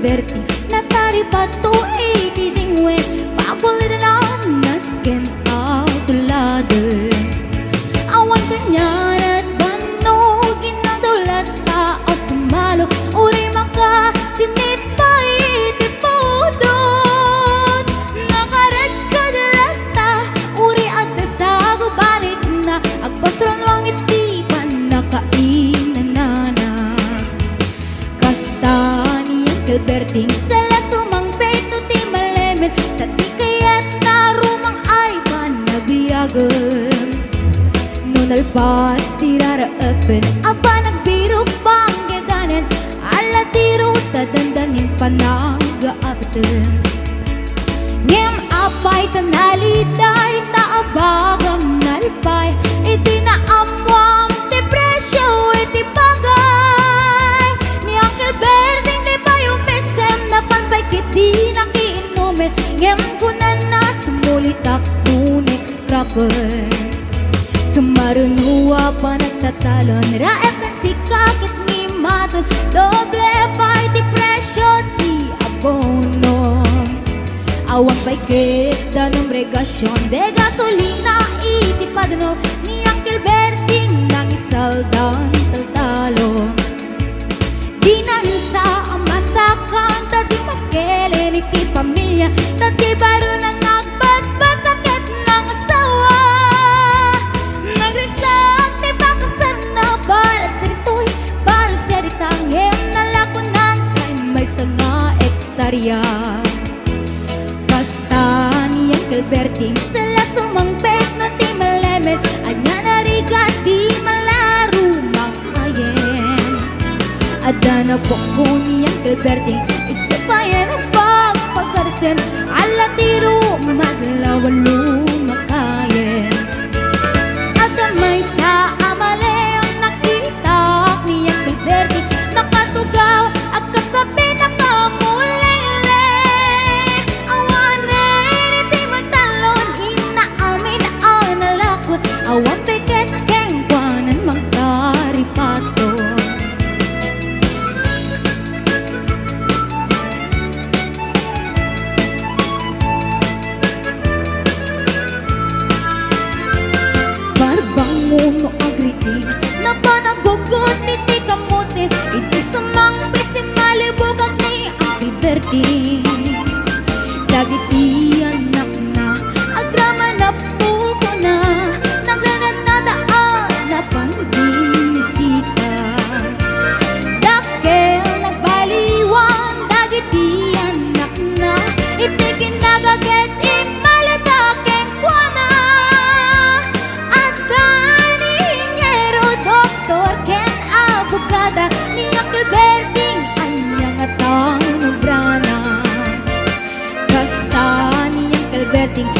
Berting natari pato itidingwen pakulit na nasken outuladen awan kanyan at banog ginagdulat ka o sumalo uri maka sinit pa itipodot nakaret ka dalata uri at nasago barik na agpastron wang itipan nakainanana kasta ni Uncle Berting sala sumangpet no ti malemen tati kayat na rumang ay panabiyagan nalpas tiraraapen aba nagbiro panggedanen ala tiro tadandanin panagaapten ngem apay tanaliday taabagam nalpay iti naamwam ti presyo iti bagay ni Uncle Berting di pa yung mesem na pantay kiti nakiinumen ngem kunan na sumulitak nunex scrapper sumarunuwa pa nagtatalon raep kan si kakit ni maton doble pa iti presyo ti abono awan pa'y kita ng regasyon de gasolina iti padano ni Uncle Berting nang isaldan taltalo di nansa ang masakan tati makelen iti pamilya tati baro nang nagbasbasakit ng asawa nagrisak ti bakasar na balas rito'y balas eritangem nalakunan kay may sanga ektarya kasta ni Uncle Berting sala sumangpet no ti malemen adya narigat di malaro makayen adda na po ko ni Uncle Berting isapayan ang pagpagkarsen ala tiro madlawan lumakayen adda may sa amale ang nakita ni Uncle Berting nakatugaw at kagabi nakamulele awanen iti magtalon inaamin ang nalakot awan peket kengkwanan magtaripato barbangon no agritin na panagugot iti kamutin iti sumang pisimalibog at ni Uncle Berting dagiti anak na agrama na puko na naglanan na daan na pandinisita dakel nagbaliwan dagiti anak na iti kinagaget imalataken kuana at gani ingero doktor ken abogada ni Uncle Berting anyang atang nubrana kasta ni Uncle Berting